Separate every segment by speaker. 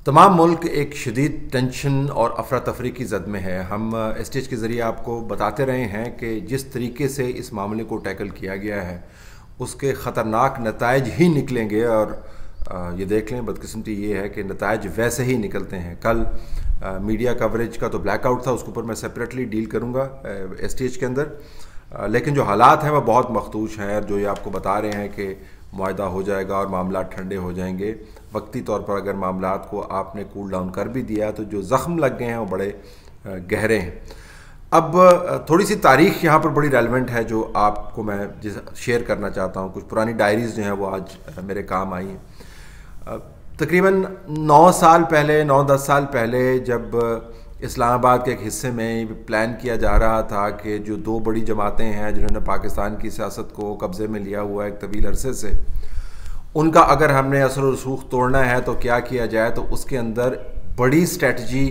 Speaker 1: तमाम मुल्क एक शदीद टेंशन और अफरा तफरी की जद में है। हम स्टेज के ज़रिए आपको बताते रहे हैं कि जिस तरीके से इस मामले को टैकल किया गया है उसके ख़तरनाक नताइज ही निकलेंगे। और ये देख लें, बदकिस्मती ये है कि नताइज वैसे ही निकलते हैं। कल मीडिया कवरेज का तो ब्लैकआउट था, उसके ऊपर मैं सेपरेटली डील करूँगा स्टेज के अंदर। लेकिन जो हालात हैं वह बहुत मखदूश हैं। जो ये आपको बता रहे हैं कि मुआहदा हो जाएगा और मामला ठंडे हो जाएंगे, वक्ती तौर पर अगर मामलात को आपने कूल डाउन कर भी दिया तो जो ज़ख्म लग गए हैं वो बड़े गहरे हैं। अब थोड़ी सी तारीख़ यहाँ पर बड़ी रेलेवेंट है जो आपको मैं शेयर करना चाहता हूँ। कुछ पुरानी डायरीज़ जो हैं वो आज मेरे काम आई हैं। तकरीबन 9 साल पहले, 9-10 साल पहले जब इस्लामाबाद के एक हिस्से में प्लान किया जा रहा था कि जो 2 बड़ी जमातें हैं जिन्होंने पाकिस्तान की सियासत को कब्ज़े में लिया हुआ है एक तवील अरसे से, उनका अगर हमने असर और रसूख तोड़ना है तो क्या किया जाए। तो उसके अंदर बड़ी स्ट्रेटजी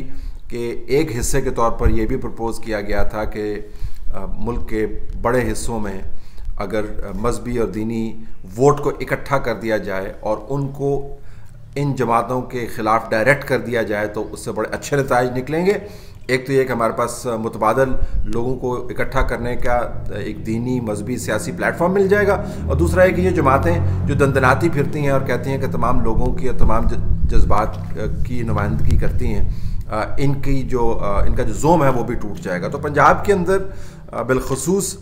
Speaker 1: के एक हिस्से के तौर पर यह भी प्रपोज़ किया गया था कि मुल्क के बड़े हिस्सों में अगर मजहबी और दीनी वोट को इकट्ठा कर दिया जाए और उनको इन जमातों के ख़िलाफ़ डायरेक्ट कर दिया जाए तो उससे बड़े अच्छे नताइज निकलेंगे। एक तो ये कि हमारे पास मुतबादल लोगों को इकट्ठा करने का एक दीनी मजहबी सियासी प्लेटफॉर्म मिल जाएगा, और दूसरा है कि ये जमातें जो दंदनाती फिरती हैं और कहती हैं कि तमाम लोगों की और तमाम जज्बात की नुमाइंदगी करती हैं, इनका जो जोम है वो भी टूट जाएगा। तो पंजाब के अंदर बिलखसूस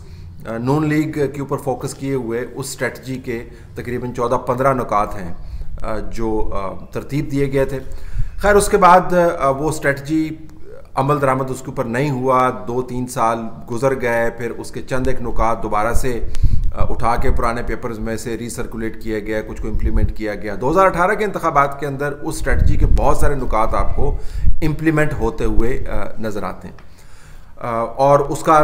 Speaker 1: नून लीग के ऊपर फोकस किए हुए उस स्ट्रेटजी के तकरीबन 14-15 नुकात हैं जो तरतीब दिए गए थे। खैर उसके बाद वो स्ट्रेटजी अमल दरामद उसके ऊपर नहीं हुआ। 2-3 साल गुजर गए, फिर उसके चंद एक नुकात दोबारा से उठा के पुराने पेपर्स में से रीसर्कुलेट किया गया, कुछ को इम्प्लीमेंट किया गया। 2018 के इंतखाबात के अंदर उस स्ट्रेटजी के बहुत सारे नुकात आपको इम्प्लीमेंट होते हुए नज़र आते हैं और उसका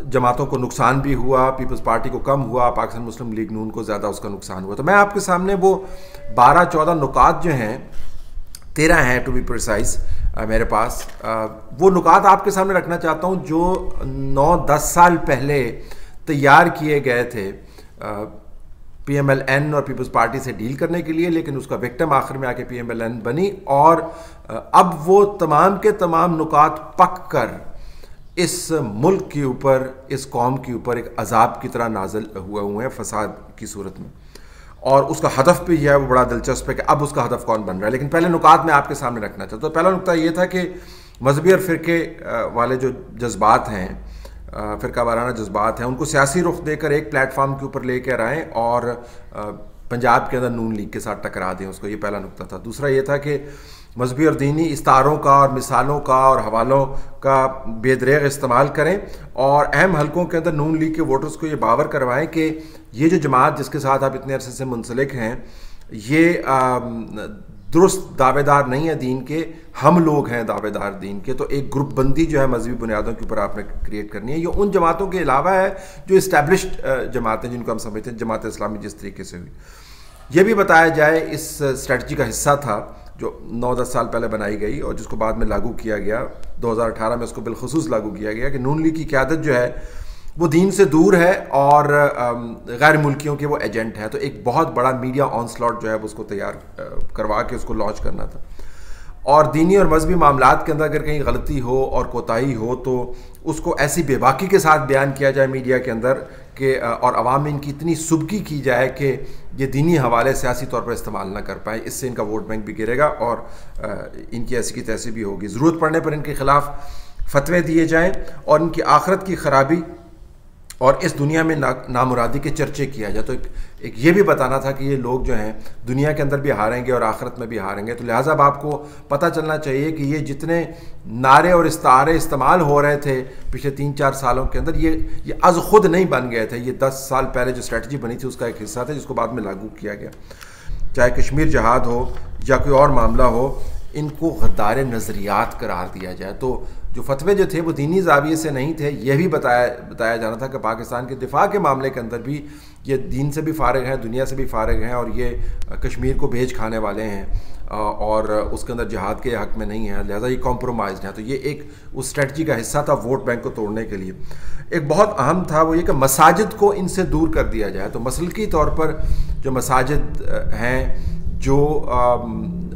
Speaker 1: जमातों को नुकसान भी हुआ, पीपल्स पार्टी को कम हुआ, पाकिस्तान मुस्लिम लीग नून को ज़्यादा उसका नुकसान हुआ। तो मैं आपके सामने वो 12-14 नुकात जो हैं, 13 हैं टू बी प्रिसाइज मेरे पास, वो नुकात आपके सामने रखना चाहता हूँ जो 9-10 साल पहले तैयार किए गए थे PMLN और पीपल्स पार्टी से डील करने के लिए, लेकिन उसका विक्टिम आखिर में आके PMLN बनी। और अब वो तमाम के तमाम नुकात पक कर इस मुल्क के ऊपर, इस कौम के ऊपर एक अजाब की तरह नाजिल हुए हैं फसाद की सूरत में। और उसका हदफ भी यह है, वो बड़ा दिलचस्प है कि अब उसका हदफ कौन बन रहा है। लेकिन पहले नुकात में आपके सामने रखना चाहता हूँ। तो पहला नुकता ये था कि मजहबी और फ़िरके वाले जो जज्बात हैं, फ़िरका वाराना जज्बात हैं, उनको सियासी रुख देकर एक प्लेटफार्म के ऊपर लेकर आएँ और पंजाब के अंदर नून लीग के साथ टकरा दें उसको। ये पहला नुकता था। दूसरा ये था कि मजहबी और दीनी इस्तारों का और मिसालों का और हवालों का बेदरेग इस्तेमाल करें और अहम हलकों के अंदर नून लीग के वोटर्स को ये बावर करवाएं कि ये जो जमात जिसके साथ आप इतने अरसे से मुंसलिक हैं, ये दुरुस्त दावेदार नहीं है दीन के, हम लोग हैं दावेदार दीन के। तो एक ग्रुप बंदी जो है मजहबी बुनियादों के ऊपर आपने क्रिएट करनी है। ये उन जमातों के अलावा है जो इस्टेब्लिश्ड जमातें जिनको हम समझते हैं जमात इस्लामी जिस तरीके से हुई। ये भी बताया जाए इस स्ट्रेटजी का हिस्सा था जो 9-10 साल पहले बनाई गई और जिसको बाद में लागू किया गया, 2018 में उसको बिलखुसूस लागू किया गया कि नून लीग की क़यादत जो है वो दीन से दूर है और गैर मुल्कियों के वो एजेंट हैं। तो एक बहुत बड़ा मीडिया ऑनस्लॉट जो है वो उसको तैयार करवा के उसको लॉन्च करना था। और दीनी और मजहबी मामलात के अंदर अगर कहीं गलती हो और कोताही हो तो उसको ऐसी बेबाकी के साथ बयान किया जाए मीडिया के अंदर कि और अवाम में इनकी इतनी सुबकी की जाए कि ये दीनी हवाले सियासी तौर पर इस्तेमाल ना कर पाए। इससे इनका वोट बैंक भी गिरेगा और इनकी ऐसी की तैसी भी होगी। ज़रूरत पड़ने पर इनके ख़िलाफ़ फतवे दिए जाएँ और इनकी आखिरत की ख़राबी और इस दुनिया में नामुरादी के चर्चे किया जाए। तो एक ये भी बताना था कि ये लोग जो हैं दुनिया के अंदर भी हारेंगे और आखिरत में भी हारेंगे। तो लिहाजा अब आपको पता चलना चाहिए कि ये जितने नारे और इस्तारे इस्तेमाल हो रहे थे पिछले 3-4 सालों के अंदर, ये अज़ खुद नहीं बन गए थे। ये 10 साल पहले जो स्ट्रेटजी बनी थी उसका एक हिस्सा था जिसको बाद में लागू किया गया। चाहे कश्मीर जहाद हो या कोई और मामला हो, इनको गद्दार नज़रियात करार दिया जाए। तो जो फतवे जो थे वो दीनी ज़ाविये से नहीं थे। यह भी बताया जाना था कि पाकिस्तान के दिफा के मामले के अंदर भी ये दीन से भी फारिग हैं, दुनिया से भी फारिग हैं और ये कश्मीर को भेज खाने वाले हैं और उसके अंदर जिहाद के हक़ में नहीं है, लिहाजा ये कॉम्प्रोमाइज़ है। तो ये एक उस स्ट्रेटजी का हिस्सा था वोट बैंक को तोड़ने के लिए। एक बहुत अहम था वो ये कि मसाजिद को इनसे दूर कर दिया जाए। तो मसलकी तौर पर जो मसाजिद हैं जो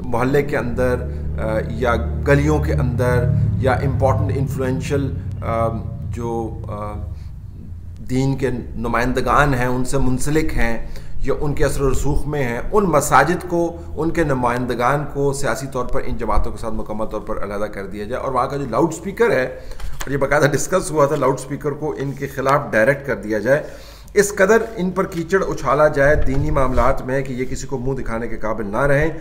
Speaker 1: मोहल्ले के अंदर या गलियों के अंदर या इम्पोर्टेंट इन्फ्लुएंशियल जो दीन के नुमाइंदगान हैं उनसे मुंसलिक हैं या उनके असर रसूख में हैं, उन मसाजिद को, उनके नुमाइंदगान को सियासी तौर पर इन जमातों के साथ मुकम्मल तौर पर अलहदा कर दिया जाए। और वहाँ का जो लाउड स्पीकर है, और ये बाकायदा डिस्कस हुआ था, लाउड स्पीकर को इनके ख़िलाफ़ डायरेक्ट कर दिया जाए। इस कदर इन पर कीचड़ उछाला जाए दीनी मामलात में कि ये किसी को मुंह दिखाने के काबिल ना रहें।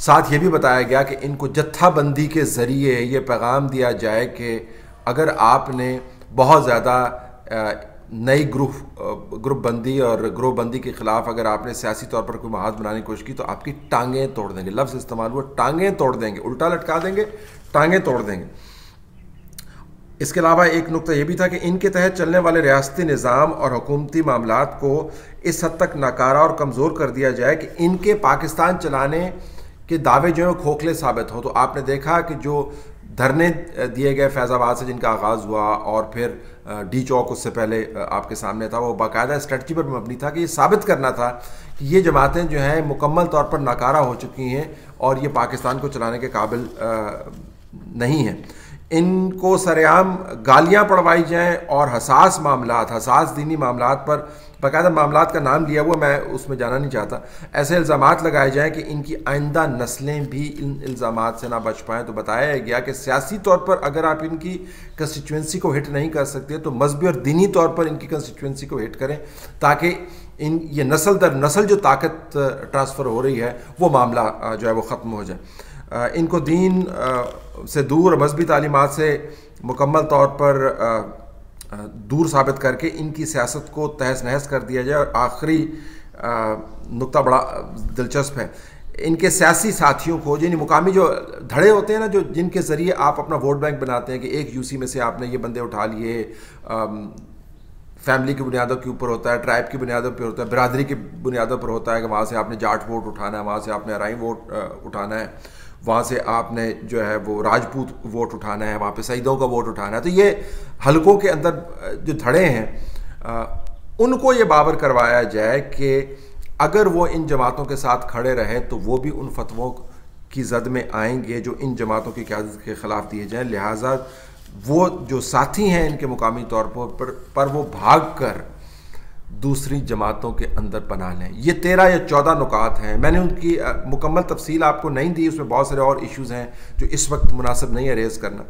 Speaker 1: साथ ये भी बताया गया कि इनको जत्थाबंदी के ज़रिए ये पैगाम दिया जाए कि अगर आपने बहुत ज़्यादा नई ग्रुप बंदी और ग्रोह बंदी के ख़िलाफ़ अगर आपने सियासी तौर पर कोई महाज बनाने की कोशिश की तो आपकी टांगें तोड़ देंगे। लफ्ज़ इस्तेमाल हुआ, टांगें तोड़ देंगे, उल्टा लटका देंगे, टांगें तोड़ देंगे। इसके अलावा एक नुक्ता यह भी था कि इनके तहत चलने वाले रियासती निज़ाम और हुकूमती मामलात को इस हद तक नाकारा और कमज़ोर कर दिया जाए कि इनके पाकिस्तान चलाने के दावे जो हैं खोखले साबित हो। तो आपने देखा कि जो धरने दिए गए फैज़ाबाद से जिनका आगाज़ हुआ और फिर डी चौक उससे पहले आपके सामने था, वो बाकायदा स्ट्रेटजी पर मबनी था कि ये साबित करना था कि ये जमातें जो हैं मुकम्मल तौर पर नाकारा हो चुकी हैं और ये पाकिस्तान को चलाने के काबिल नहीं हैं। इनको सरेआम गालियाँ पढ़वाई जाएँ और हसास मामलात, हसास दीनी मामलात पर बाकायदा मामलात का नाम लिया हुआ, मैं उसमें जाना नहीं चाहता, ऐसे इल्ज़ामात लगाए जाएँ कि इनकी आइंदा नस्लें भी इन इल्ज़ामात से ना बच पाएँ। तो बताया गया कि सियासी तौर पर अगर आप इनकी कंस्टिट्यूंसी को हिट नहीं कर सकते तो मजहबी और दीनी तौर पर इनकी कंस्टिट्यूंसी को हिट करें ताकि ये नस्ल दर नस्ल जो ताकत ट्रांसफ़र हो रही है वो मामला जो है वो ख़त्म हो जाए। इनको दीन से दूर और मजहबी तालीमात से मुकम्मल तौर पर दूर साबित करके इनकी सियासत को तहस नहस कर दिया जाए। और आखिरी नुक्ता बड़ा दिलचस्प है, इनके सियासी साथियों को, यानी मुकामी जो धड़े होते हैं ना, जो जिनके ज़रिए आप अपना वोट बैंक बनाते हैं कि एक यूसी में से आपने ये बंदे उठा लिए, फैमिली की बुनियादों के ऊपर होता है, ट्राइब की बुनियादों पर होता है, बिरादरी की बुनियादों पर होता है कि वहाँ से आपने जाट वोट उठाना है, वहाँ से आपने अराई वोट उठाना है, वहाँ से आपने जो है वो राजपूत वोट उठाना है, वहाँ पे सईदों का वोट उठाना है। तो ये हलकों के अंदर जो धड़े हैं उनको ये बावर करवाया जाए कि अगर वो इन जमातों के साथ खड़े रहे तो वो भी उन फतवों की जद में आएंगे जो इन जमातों की क़यादत के ख़िलाफ़ दिए जाएँ। लिहाजा वो जो साथी हैं इनके मुकामी तौर पर वो भाग कर दूसरी जमातों के अंदर पनाह लें। ये 13 या 14 नुकात हैं, मैंने उनकी मुकम्मल तफसील आपको नहीं दी, उसमें बहुत सारे और इश्यूज़ हैं जो इस वक्त मुनासिब नहीं है रेज़ करना।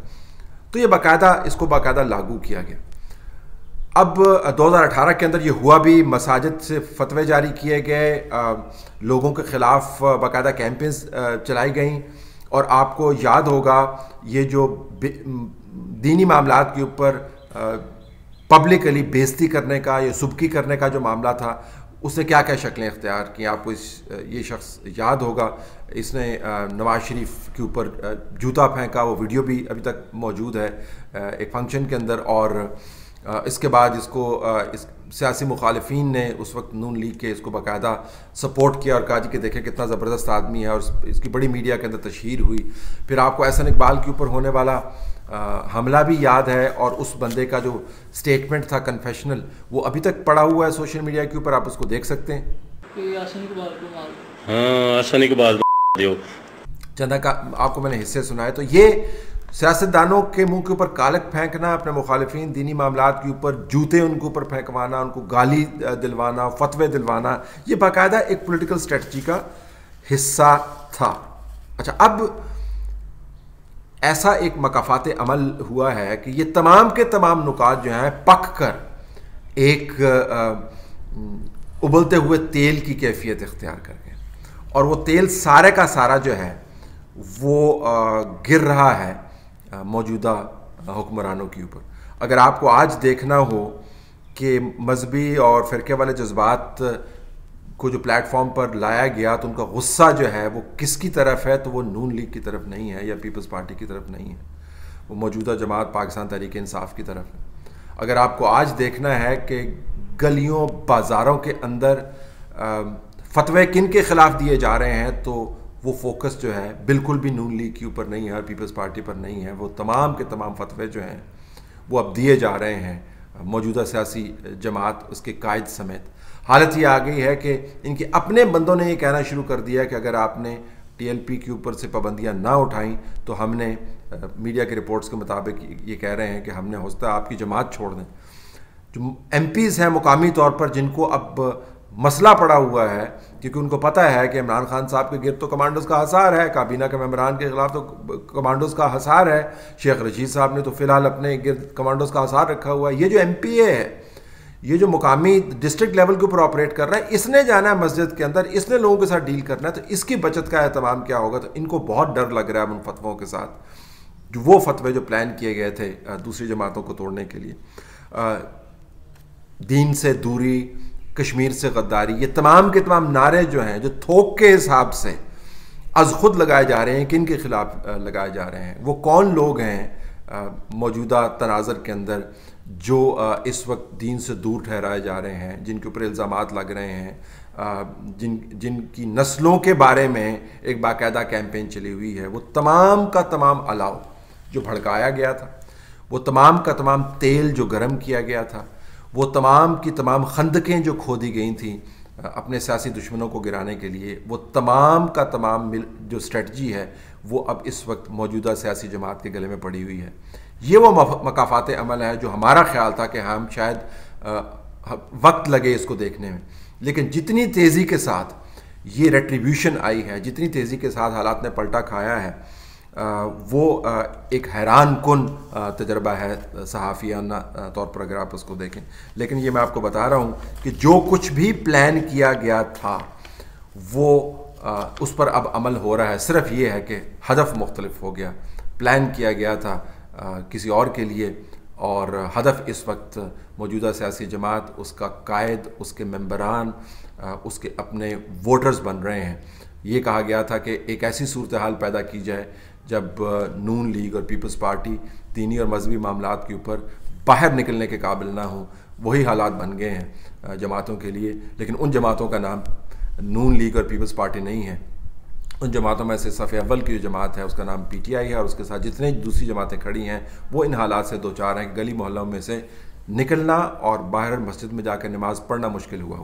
Speaker 1: तो ये बाकायदा इसको बाकायदा लागू किया गया। अब 2018 के अंदर ये हुआ भी, मसाजिद से फतवे जारी किए गए, लोगों के ख़िलाफ़ बाकायदा कैंपेन्स चलाई गई। और आपको याद होगा ये जो दीनी मामलात के ऊपर पब्लिकली बेइज्जती करने का या सुबकी करने का जो मामला था, उसने क्या क्या शक्लें इख्तियार की। आपको ये शख्स याद होगा, इसने नवाज शरीफ के ऊपर जूता फेंका, वो वीडियो भी अभी तक मौजूद है एक फंक्शन के अंदर। और इसके बाद इसको इस सियासी मुखालिफिन ने उस वक्त नून लीग के इसको बाकायदा सपोर्ट किया और कहा जी कि देखें कितना ज़बरदस्त आदमी है, और इसकी बड़ी मीडिया के अंदर तशहीर हुई। फिर आपको एहसन इकबाल के ऊपर होने वाला हमला भी याद है, और उस बंदे का जो स्टेटमेंट था कन्फेशनल, वो अभी तक पड़ा हुआ है सोशल मीडिया के ऊपर, आप उसको देख सकते हैं।
Speaker 2: एहसन इकबाल
Speaker 1: चंदा का आपको मैंने हिस्से सुनाए। तो ये सियासतदानों के मुंह के ऊपर कालक फेंकना, अपने मुखालिफिन दीनी मामलात के ऊपर जूते उनके ऊपर फेंकवाना, उनको गाली दिलवाना, फतवे दिलवाना, ये बाकायदा एक पॉलिटिकल स्ट्रेटजी का हिस्सा था। अच्छा, अब ऐसा एक मकाफात अमल हुआ है कि ये तमाम के तमाम नुकात जो हैं पक कर एक उबलते हुए तेल की कैफियत इख्तियार कर गए, और वो तेल सारे का सारा जो है वो गिर रहा है मौजूदा हुक्मरानों के ऊपर। अगर आपको आज देखना हो कि मजहबी और फ़िरके वाले जज्बात को जो प्लेटफॉर्म पर लाया गया तो उनका गुस्सा जो है वो किसकी तरफ है, तो वो नून लीग की तरफ नहीं है या पीपल्स पार्टी की तरफ नहीं है, वो मौजूदा जमात पाकिस्तान तहरीक इंसाफ की तरफ है। अगर आपको आज देखना है कि गलियों बाज़ारों के अंदर फतवे किन के ख़िलाफ़ दिए जा रहे हैं, तो वो फोकस जो है बिल्कुल भी नून लीग के ऊपर नहीं है और पीपल्स पार्टी पर नहीं है। वो तमाम के तमाम फतवे जो हैं वो अब दिए जा रहे हैं मौजूदा सियासी जमात उसके कायद समेत। हालत ये आ गई है कि इनके अपने बंदों ने ये कहना शुरू कर दिया कि अगर आपने TLP के ऊपर से पाबंदियां ना उठाई तो हमने मीडिया के रिपोर्ट्स के मुताबिक ये कह रहे हैं कि हमने हो सकता है आपकी जमात छोड़ दें। जो MPs हैं मुकामी तौर पर, जिनको अब मसला पड़ा हुआ है क्योंकि उनको पता है कि इमरान खान साहब के गिर्द तो कमांडोज का हसार है, काबीना के मेंबरान के खिलाफ तो कमांडोज का हसार है, शेख रशीद साहब ने तो फिलहाल अपने गिर्द कमांडोज का हसार रखा हुआ है। ये जो MPA है, ये जो मुकामी डिस्ट्रिक्ट लेवल के ऊपर ऑपरेट कर रहा है, इसने जाना है मस्जिद के अंदर, इसने लोगों के साथ डील करना है, तो इसकी बचत का एहतमाम क्या होगा। तो इनको बहुत डर लग रहा है उन फतवों के साथ, जो वो फतवे जो प्लान किए गए थे दूसरी जमातों को तोड़ने के लिए। दीन से दूरी, कश्मीर से गद्दारी, ये तमाम के तमाम नारे जो हैं, जो थोक के हिसाब से अज खुद लगाए जा रहे हैं, किन के खिलाफ लगाए जा रहे हैं, वो कौन लोग हैं मौजूदा तनाज़र के अंदर जो इस वक्त दीन से दूर ठहराए जा रहे हैं, जिनके ऊपर इल्ज़ामात लग रहे हैं, जिनकी नस्लों के बारे में एक बाकायदा कैंपेन चली हुई है, वो तमाम का तमाम अलाव जो भड़काया गया था, वो तमाम का तमाम तेल जो गर्म किया गया था, वो तमाम की तमाम खंदकें जो खोदी गई थी अपने सियासी दुश्मनों को गिराने के लिए, वो तमाम का तमाम जो स्ट्रेटजी है वो अब इस वक्त मौजूदा सियासी जमात के गले में पड़ी हुई है। ये वो मकाफात अमल है जो हमारा ख्याल था कि हम शायद वक्त लगे इसको देखने में, लेकिन जितनी तेज़ी के साथ ये रेट्रीब्यूशन आई है, जितनी तेज़ी के साथ हालात ने पलटा खाया है, वो एक हैरान कुन तजर्बा है सहाफ़ियाना तौर पर अगर आप उसको देखें। लेकिन ये मैं आपको बता रहा हूँ कि जो कुछ भी प्लान किया गया था वो उस पर अब अमल हो रहा है। सिर्फ ये है कि हदफ मुख्तलिफ हो गया। प्लान किया गया था किसी और के लिए, और हदफ इस वक्त मौजूदा सियासी जमात, उसका कायद, उसके मेंबरान, उसके अपने वोटर्स बन रहे हैं। ये कहा गया था कि एक ऐसी सूरत हाल पैदा की जाए जब नून लीग और पीपल्स पार्टी दीनी और मजहबी मामलात के ऊपर बाहर निकलने के काबिल ना हो। वही हालात बन गए हैं जमातों के लिए, लेकिन उन जमातों का नाम नून लीग और पीपल्स पार्टी नहीं है। उन जमातों में से सफ़े अव्वल की जो जमात है उसका नाम PTI है, और उसके साथ जितने दूसरी जमातें खड़ी हैं वो इन हालात से दो चार हैं। गली मोहल्लों में से निकलना और बाहर मस्जिद में जाकर नमाज़ पढ़ना मुश्किल हुआ।